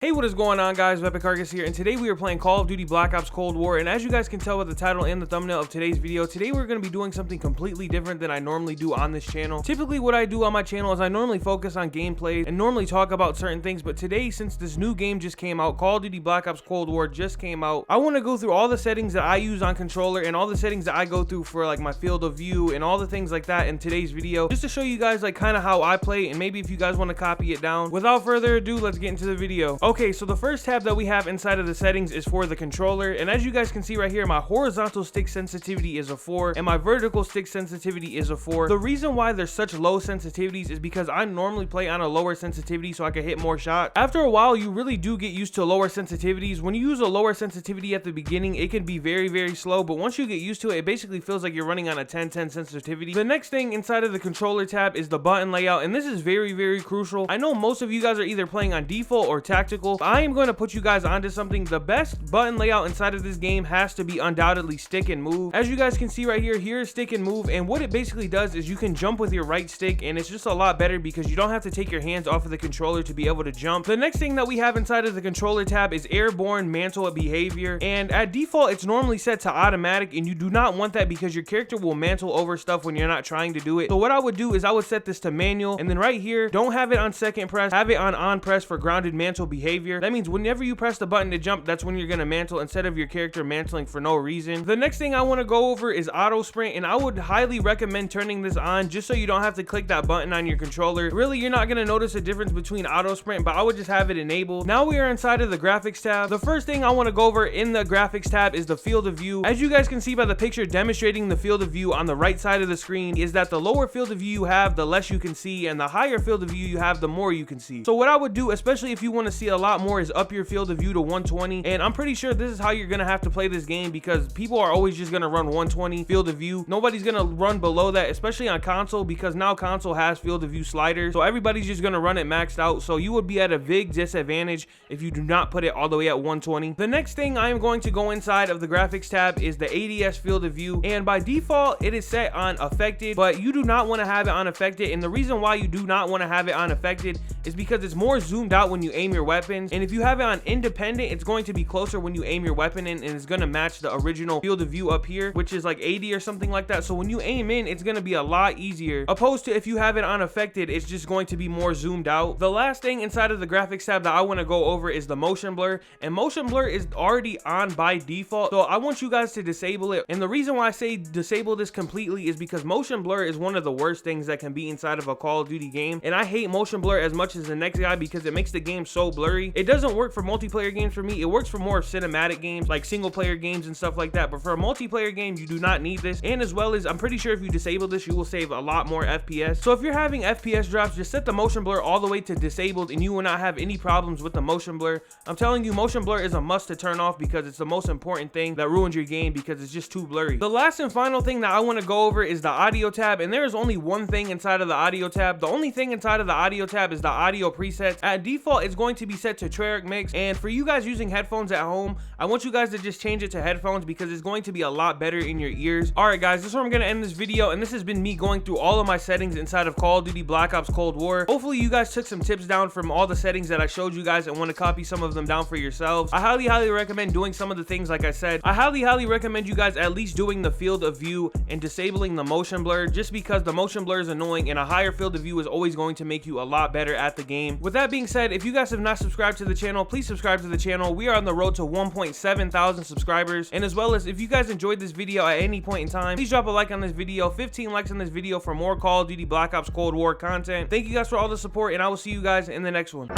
Hey, what is going on, guys? Epicargus here, and today we are playing Call of Duty Black Ops Cold War. And as you guys can tell by the title and the thumbnail of today's video, today we're going to be doing something completely different than I normally do on this channel. Typically what I do on my channel is I normally focus on gameplay and normally talk about certain things, but today, since this new game just came out, Call of Duty Black Ops Cold War just came out, I want to go through all the settings that I use on controller and all the settings that I go through for like my field of view and all the things like that in today's video, just to show you guys like kind of how I play, and maybe if you guys want to copy it down. Without further ado, let's get into the video. Okay, so the first tab that we have inside of the settings is for the controller, and as you guys can see right here, my horizontal stick sensitivity is a 4 and my vertical stick sensitivity is a 4. The reason why there's such low sensitivities is because I normally play on a lower sensitivity so I can hit more shots. After a while, you really do get used to lower sensitivities. When you use a lower sensitivity at the beginning, it can be very slow, but once you get used to it, it basically feels like you're running on a 10-10 sensitivity. The next thing inside of the controller tab is the button layout, and this is very crucial. I know most of you guys are either playing on default or tactical. I am going to put you guys onto something. The best button layout inside of this game has to be undoubtedly stick and move. As you guys can see right here, here's stick and move, and what it basically does is you can jump with your right stick, and it's just a lot better because you don't have to take your hands off of the controller to be able to jump. The next thing that we have inside of the controller tab is airborne mantle behavior, and at default it's normally set to automatic, and you do not want that because your character will mantle over stuff when you're not trying to do it. So what I would do is I would set this to manual, and then right here, don't have it on second press, have it on press for grounded mantle behavior. That means whenever you press the button to jump, that's when you're gonna mantle instead of your character mantling for no reason. The next thing I want to go over is auto sprint, and I would highly recommend turning this on just so you don't have to click that button on your controller. Really, you're not gonna notice a difference between auto sprint, but I would just have it enabled. Now we are inside of the graphics tab. The first thing I want to go over in the graphics tab is the field of view. As you guys can see by the picture demonstrating the field of view on the right side of the screen, is that the lower field of view you have, the less you can see, and the higher field of view you have, the more you can see. So what I would do, especially if you want to see a lot more, is up your field of view to 120, and I'm pretty sure this is how you're gonna have to play this game because people are always just gonna run 120 field of view. Nobody's gonna run below that, especially on console, because now console has field of view sliders, so everybody's just gonna run it maxed out. So you would be at a big disadvantage if you do not put it all the way at 120. The next thing I am going to go inside of the graphics tab is the ADS field of view, and by default it is set on affected, but you do not want to have it on affected. And the reason why you do not want to have it on affected is because it's more zoomed out when you aim your weapons, and if you have it on independent, it's going to be closer when you aim your weapon in, and it's going to match the original field of view up here, which is like 80 or something like that. So when you aim in, it's going to be a lot easier, opposed to if you have it unaffected, it's just going to be more zoomed out. The last thing inside of the graphics tab that I want to go over is the motion blur, and motion blur is already on by default, so I want you guys to disable it. And the reason why I say disable this completely is because motion blur is one of the worst things that can be inside of a Call of Duty game, and I hate motion blur as much as the next guy because it makes the game so blurry. It doesn't work for multiplayer games for me. It works for more cinematic games like single player games and stuff like that, but for a multiplayer game you do not need this. And as well as, I'm pretty sure if you disable this, you will save a lot more FPS. So if you're having FPS drops, just set the motion blur all the way to disabled and you will not have any problems with the motion blur. I'm telling you, motion blur is a must to turn off because it's the most important thing that ruins your game because it's just too blurry. The last and final thing that I want to go over is the audio tab, and there is only one thing inside of the audio tab. The only thing inside of the audio tab is the audio presets. At default, it's going to be set to Treyarch Mix, and for you guys using headphones at home, I want you guys to just change it to headphones because it's going to be a lot better in your ears. Alright guys, this is where I'm going to end this video, and this has been me going through all of my settings inside of Call of Duty Black Ops Cold War. Hopefully you guys took some tips down from all the settings that I showed you guys and want to copy some of them down for yourselves. I highly recommend doing some of the things like I said. I highly recommend you guys at least doing the field of view and disabling the motion blur, just because the motion blur is annoying and a higher field of view is always going to make you a lot better at the game. With that being said, if you guys have not subscribed to the channel, please subscribe to the channel. We are on the road to 1.7 thousand subscribers, and as well as if you guys enjoyed this video at any point in time, please drop a like on this video. 15 likes on this video for more Call of Duty Black Ops Cold War content. Thank you guys for all the support, and I will see you guys in the next one.